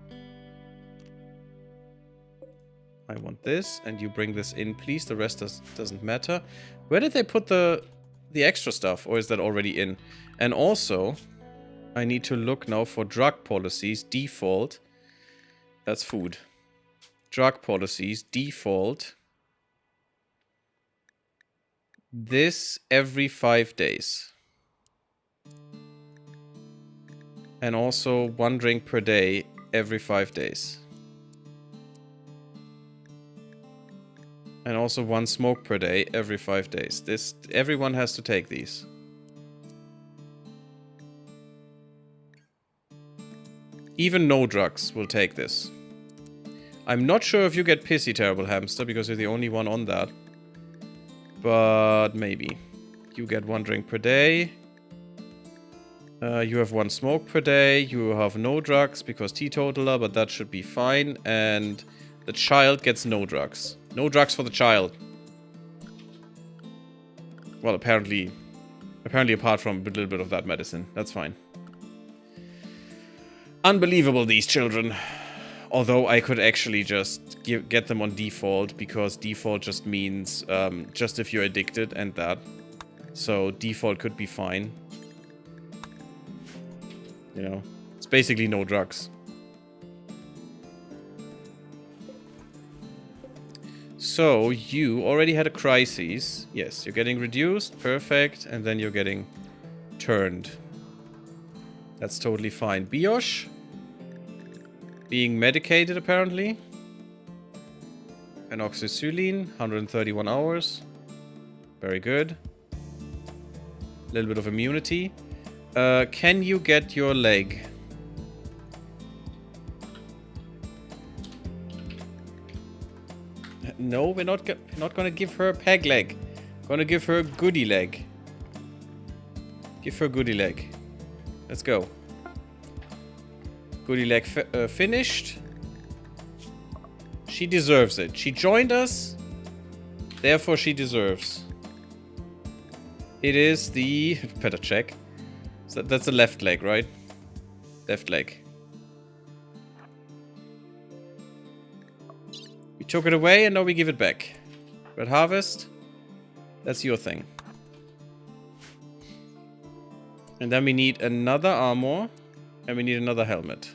I want this, and you bring this in, please. The rest doesn't matter. Where did they put the extra stuff, or is that already in? And also, I need to look now for drug policies, default. That's food. Drug policies, default. This every 5 days. And also 1 drink per day every 5 days. And also 1 smoke per day every 5 days. Everyone has to take these. Even no drugs will take this. I'm not sure if you get pissy, terrible hamster, because you're the only one on that. But maybe. You get 1 drink per day. You have 1 smoke per day. You have no drugs because teetotaler, but that should be fine. And the child gets no drugs. No drugs for the child. Well, apparently apart from a little bit of that medicine. That's fine. Unbelievable, these children. Although I could actually just get them on default, because default just means just if you're addicted and that. So default could be fine. You know, it's basically no drugs. So you already had a crisis. Yes, you're getting reduced. Perfect. And then you're getting turned. That's totally fine. Biosh. Being medicated, apparently. Enoxazoline, 131 hours. Very good. A little bit of immunity. Can you get your leg? No, we're not gonna give her a peg leg. Gonna give her a goodie leg. Give her a goodie leg. Let's go. Goodie leg finished. She deserves it. She joined us. Therefore, she deserves. It is the... Better check. So that's the left leg, right? Left leg. We took it away and now we give it back. Red Harvest. That's your thing. And then we need another armor. And we need another helmet.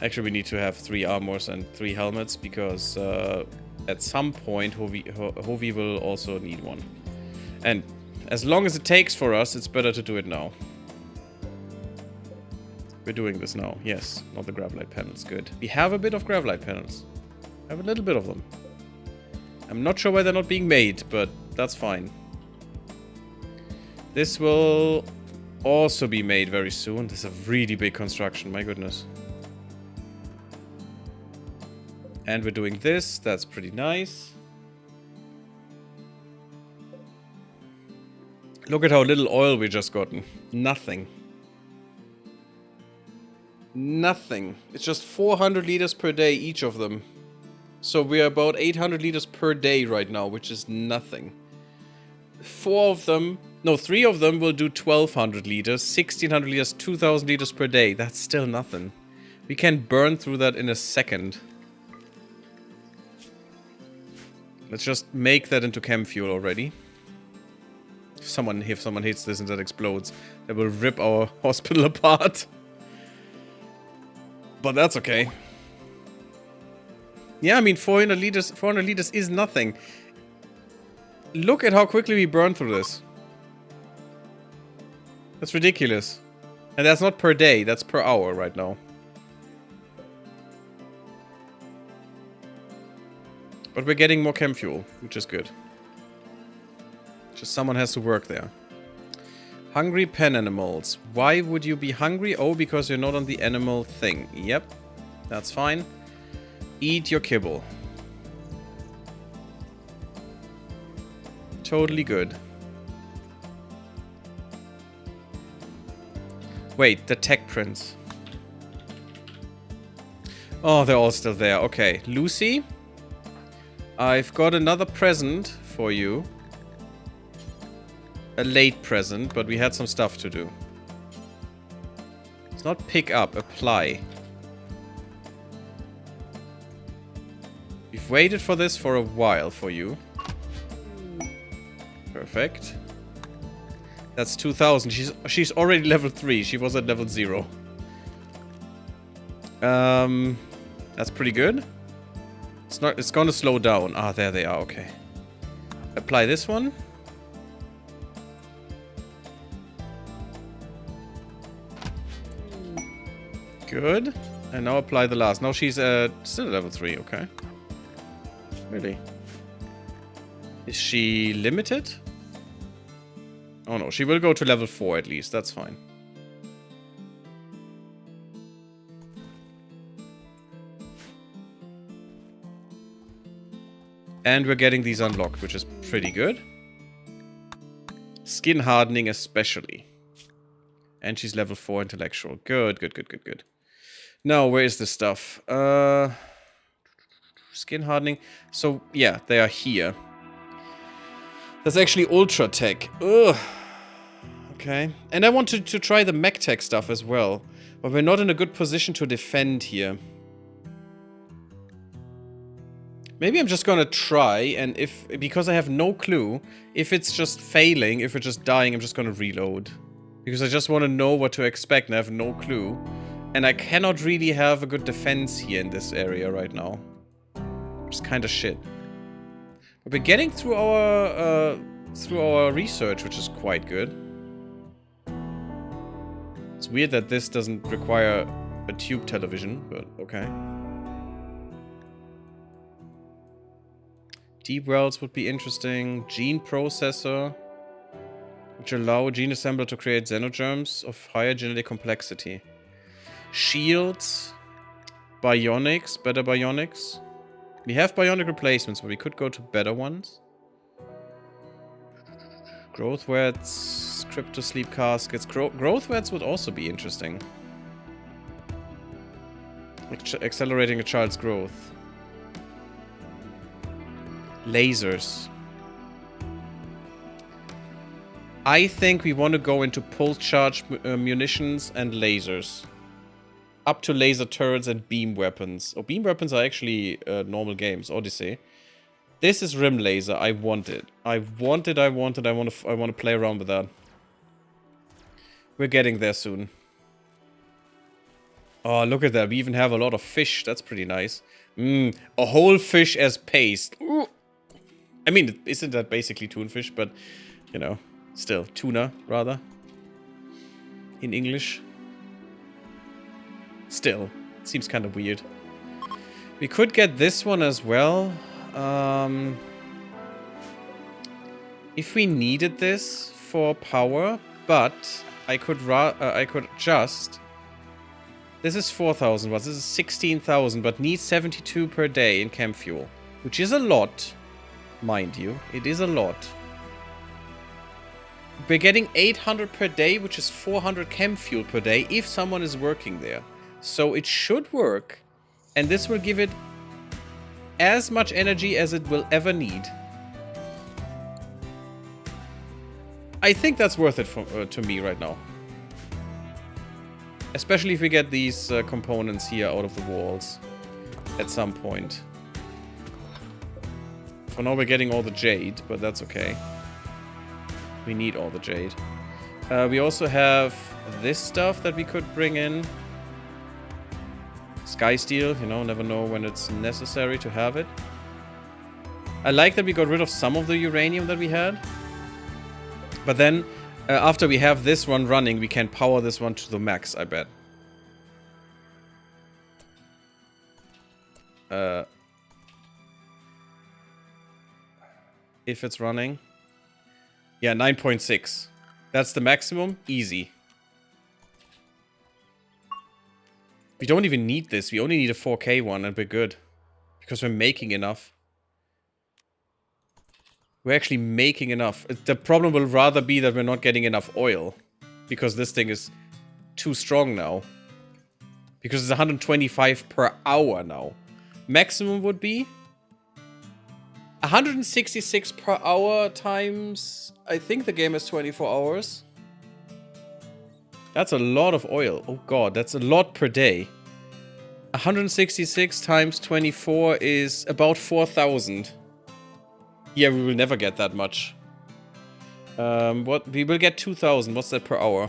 Actually, we need to have 3 armors and 3 helmets, because at some point Hovi will also need one. And as long as it takes for us, it's better to do it now. We're doing this now. Yes, not the Gravelite panels. Good. We have a bit of Gravelite panels. I have a little bit of them. I'm not sure why they're not being made, but that's fine. This will also be made very soon. This is a really big construction, my goodness. And we're doing this. That's pretty nice. Look at how little oil we just gotten. Nothing. Nothing. It's just 400 liters per day, each of them. So we're about 800 liters per day right now, which is nothing. 4 of them... No, 3 of them will do 1200 liters, 1600 liters, 2000 liters per day. That's still nothing. We can burn through that in a second. Let's just make that into chem fuel already. If someone hits this and that explodes, that will rip our hospital apart. But that's okay. Yeah, I mean, 400 liters is nothing. Look at how quickly we burn through this. That's ridiculous. And that's not per day, that's per hour right now. But we're getting more chem fuel, which is good. Just someone has to work there. Hungry pen animals. Why would you be hungry? Oh, because you're not on the animal thing. Yep. That's fine. Eat your kibble. Totally good. Wait, the tech prints. Oh, they're all still there. Okay, Lucy. I've got another present for you. A late present, but we had some stuff to do. It's not pick up, apply. We've waited for this for a while for you. Perfect. That's 2,000. She's already level 3. She was at level 0. That's pretty good. It's gonna slow down. Ah, there they are, okay. Apply this one. Good. And now apply the last. Now she's still at level 3, okay. Really? Is she limited? Oh no, she will go to level 4 at least. That's fine. And we're getting these unlocked, which is pretty good. Skin hardening especially. And she's level 4 intellectual. Good, good, good, good, good. Now, where is this stuff? Skin hardening. So, yeah, they are here. That's actually ultra tech. Ugh. Okay. And I wanted to try the mech tech stuff as well. But we're not in a good position to defend here. Maybe I'm just gonna try, and because I have no clue, if it's just failing, if we're just dying, I'm just gonna reload. Because I just want to know what to expect, and I have no clue. And I cannot really have a good defense here in this area right now. It's kind of shit. But we're getting through our research, which is quite good. It's weird that this doesn't require a tube television, but okay. Deep wells would be interesting. Gene processor, which allow a gene assembler to create xenogerms of higher genetic complexity. Shields, bionics, better bionics. We have bionic replacements, but we could go to better ones. Growth wets, crypto sleep caskets. Growth wets would also be interesting. Accelerating a child's growth. Lasers. I think we want to go into pulse charge munitions and lasers. Up to laser turrets and beam weapons. Oh, beam weapons are actually normal games. Odyssey. This is rim laser. I want it. I want it. I want to play around with that. We're getting there soon. Oh, look at that. We even have a lot of fish. That's pretty nice. A whole fish as paste. Ooh. I mean, isn't that basically toonfish? But, you know, still. Tuna, rather. In English. Still. Seems kind of weird. We could get this one as well. If we needed this for power, but I could just... This is 4,000 watts. This is 16,000, but needs 72 per day in chem fuel. Which is a lot. Mind you, it is a lot. We're getting 800 per day, which is 400 chem fuel per day if someone is working there. So it should work, and this will give it as much energy as it will ever need. I think that's worth it for, to me right now. Especially if we get these components here out of the walls at some point. For now we're getting all the jade, but that's okay. We need all the jade. We also have this stuff that we could bring in. Sky steel, you know, never know when it's necessary to have it. I like that we got rid of some of the uranium that we had. But then, after we have this one running, we can power this one to the max, I bet. If it's running. Yeah, 9.6. That's the maximum. Easy. We don't even need this. We only need a 4K one and we're good. Because we're making enough. We're actually making enough. The problem will rather be that we're not getting enough oil. Because this thing is too strong now. Because it's 125 per hour now. Maximum would be 166 per hour times... I think the game has 24 hours. That's a lot of oil. Oh god, that's a lot per day. 166 times 24 is about 4,000. Yeah, we will never get that much. What? We will get 2,000. What's that per hour?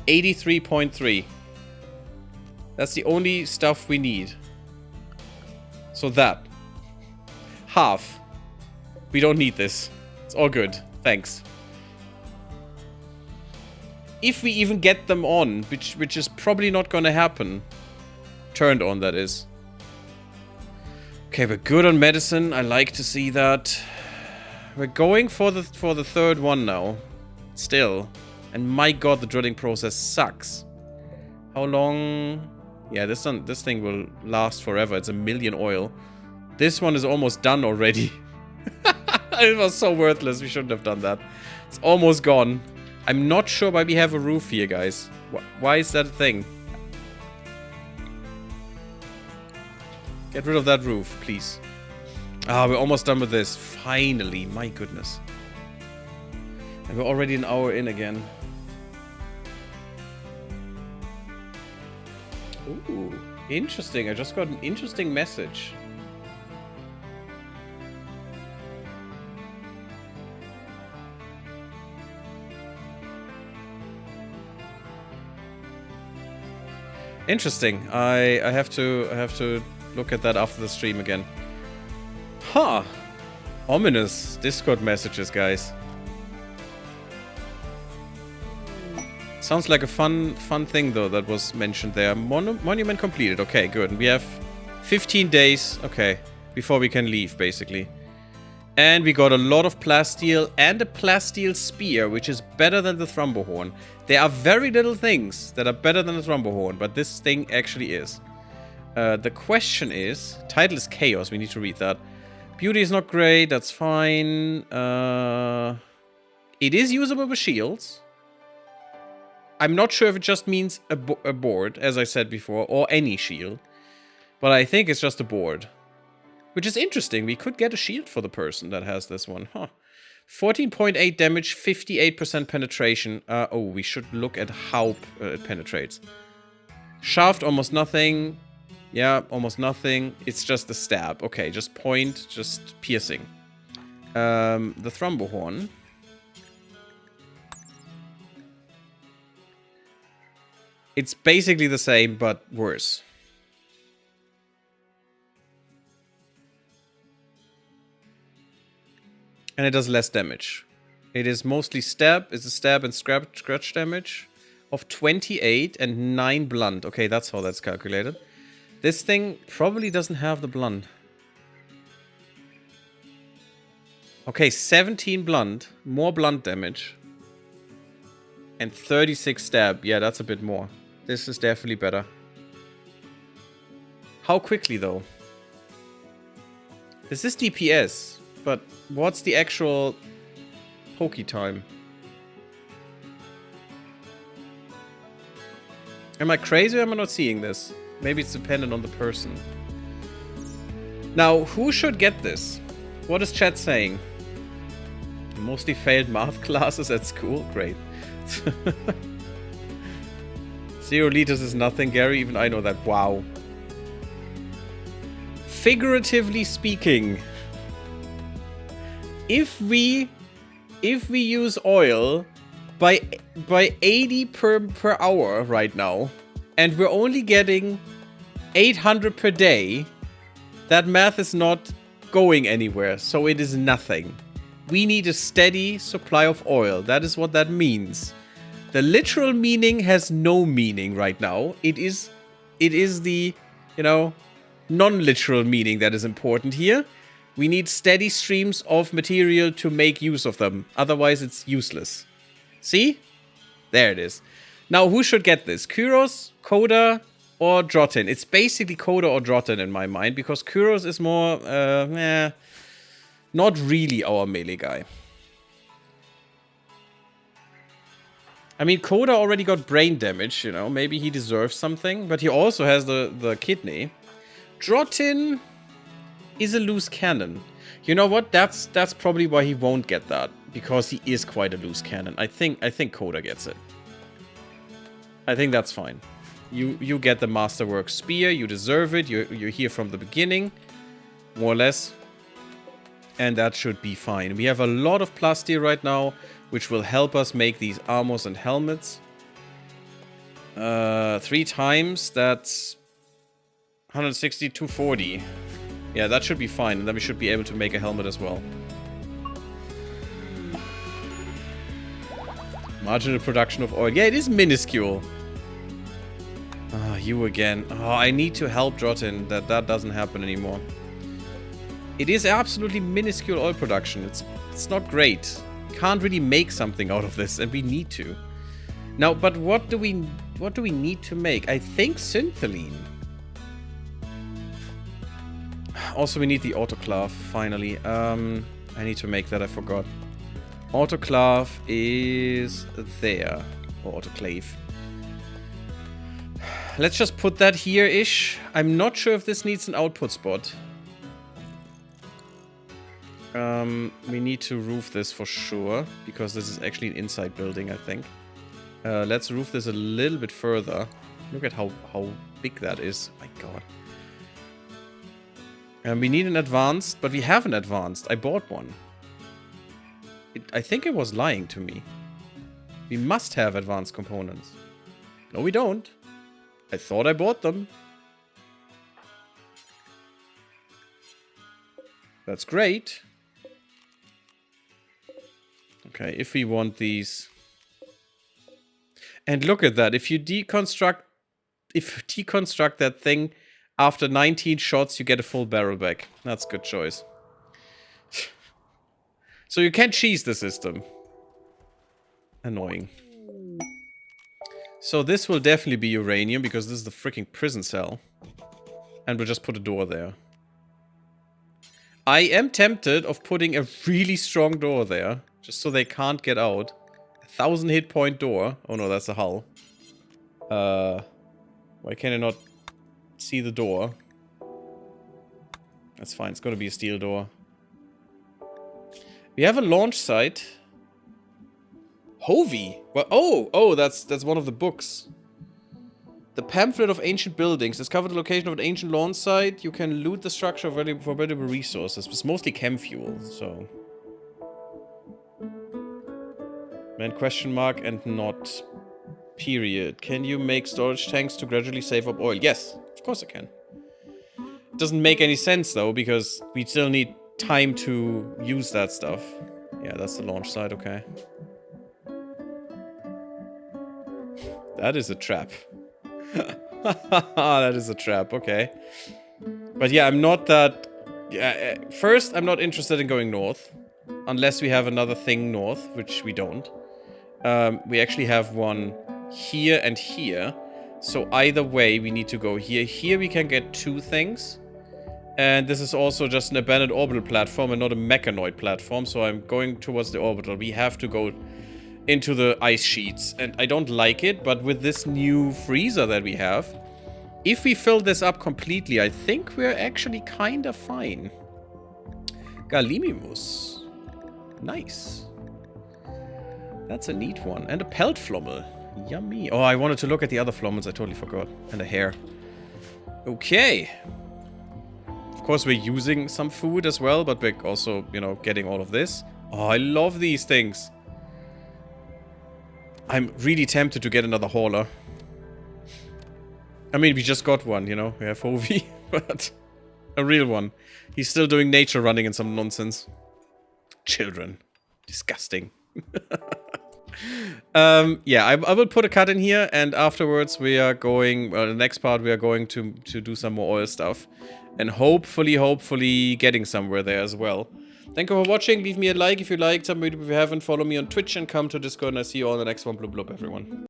83.3. That's the only stuff we need. So that. Half. We don't need this. It's all good. Thanks. If we even get them on, which is probably not gonna happen. Turned on, that is. Okay, we're good on medicine. I like to see that. We're going for the third one now. Still. And my god, the drilling process sucks. How long? Yeah, this thing will last forever. It's 1,000,000 oil. This one is almost done already. It was so worthless. We shouldn't have done that. It's almost gone. I'm not sure why we have a roof here, guys. Why is that a thing? Get rid of that roof, please. Ah, we're almost done with this. Finally, my goodness. And we're already an hour in again. Ooh, interesting. I just got an interesting message. Interesting. I have to look at that after the stream again. Huh. Ominous Discord messages, guys. Sounds like a fun thing, though, that was mentioned there. Monument completed. Okay, good. And we have 15 days, okay, before we can leave, basically. And we got a lot of plasteel and a plasteel spear, which is better than the Thrumbohorn. There are very little things that are better than the Thrumbohorn, but this thing actually is. The question is... Title is Chaos. We need to read that. Beauty is not great. That's fine. It is usable with shields. I'm not sure if it just means a board, as I said before, or any shield. But I think it's just a board. Which is interesting. We could get a shield for the person that has this one. Huh. 14.8 damage, 58% penetration. Oh, we should look at how it penetrates. Shaft, almost nothing. Yeah, almost nothing. It's just a stab. Okay, just point, just piercing. The Thrumbohorn. It's basically the same, but worse. And it does less damage. It is mostly stab. It's a stab and scratch damage of 28 and 9 blunt. Okay, that's how that's calculated. This thing probably doesn't have the blunt. Okay, 17 blunt. More blunt damage. And 36 stab. Yeah, that's a bit more. This is definitely better. How quickly, though? This is DPS. But what's the actual pokey time? Am I crazy or am I not seeing this? Maybe it's dependent on the person. Now, who should get this? What is chat saying? Mostly failed math classes at school? Great. 0 liters is nothing, Gary. Even I know that. Wow. Figuratively speaking... If we use oil by 80 per hour right now, and we're only getting 800 per day, that math is not going anywhere, so it is nothing. We need a steady supply of oil. That is what that means. The literal meaning has no meaning right now. It is the, you know, non-literal meaning that is important here. We need steady streams of material to make use of them. Otherwise, it's useless. See? There it is. Now, who should get this? Kyros, Koda, or Drotin? It's basically Koda or Drotin in my mind, because Kyros is more, not really our melee guy. I mean, Koda already got brain damage, you know, maybe he deserves something, but he also has the kidney. Drotin is a loose cannon. You know what? That's probably why he won't get that, because he is quite a loose cannon. I think Koda gets it. I think that's fine. You get the Masterwork Spear, you deserve it, you're here from the beginning, more or less. And that should be fine. We have a lot of Plastir right now, which will help us make these armors and helmets. 3 times, that's 160, 240. Yeah, that should be fine, and then we should be able to make a helmet as well. Marginal production of oil. Yeah, it is minuscule. Ah, you again. Oh, I need to help Drotin that doesn't happen anymore. It is absolutely minuscule oil production. It's not great. Can't really make something out of this, and we need to. Now, but what do we need to make? I think Syntholine. Also, we need the autoclave, finally. I need to make that, I forgot. Autoclave is there. Or autoclave. Let's just put that here-ish. I'm not sure if this needs an output spot. We need to roof this for sure, because this is actually an inside building, I think. Let's roof this a little bit further. Look at how big that is. My god. We need an advanced, but we have an advanced. I bought one. I think it was lying to me. We must have advanced components. No, we don't. I thought I bought them. That's great. Okay, if we want these. And look at that. If you deconstruct that thing after 19 shots, you get a full barrel back. That's a good choice. So you can't cheese the system. Annoying. So this will definitely be uranium, because this is the freaking prison cell. And we'll just put a door there. I am tempted of putting a really strong door there, just so they can't get out. 1,000 hit point door. Oh no, that's a hull. Why can I not see the door? That's fine, it's gonna be a steel door. We have a launch site. Hovey. Well, oh, that's one of the books. The pamphlet of ancient buildings. Discover the location of an ancient launch site. You can loot the structure for valuable resources. It's mostly chem fuel, so. Man, question mark and not. Period. Can you make storage tanks to gradually save up oil? Yes, of course I can. It doesn't make any sense though, because we still need time to use that stuff. Yeah, that's the launch site, okay. That is a trap. That is a trap, okay. But yeah, I'm not that... first, I'm not interested in going north. Unless we have another thing north, which we don't. We actually have one here and here. So either way, we need to go here. Here we can get 2 things. And this is also just an abandoned orbital platform and not a mechanoid platform. So I'm going towards the orbital. We have to go into the ice sheets. And I don't like it, but with this new freezer that we have, if we fill this up completely, I think we're actually kind of fine. Gallimimus. Nice. That's a neat one. And a pelt flommel. Yummy. Oh, I wanted to look at the other flommels. I totally forgot. And a hair. Okay. Of course, we're using some food as well, but we're also, you know, getting all of this. Oh, I love these things. I'm really tempted to get another hauler. I mean, we just got one, you know. We have Hovey, but a real one. He's still doing nature running and some nonsense. Children. Disgusting. Yeah, I will put a cut in here, and afterwards we are going, well, the next part we are going to do some more oil stuff. And hopefully getting somewhere there as well. Thank you for watching. Leave me a like if you liked, subscribe if you haven't, follow me on Twitch, and come to Discord, and I'll see you all in the next one. Blub blub, everyone.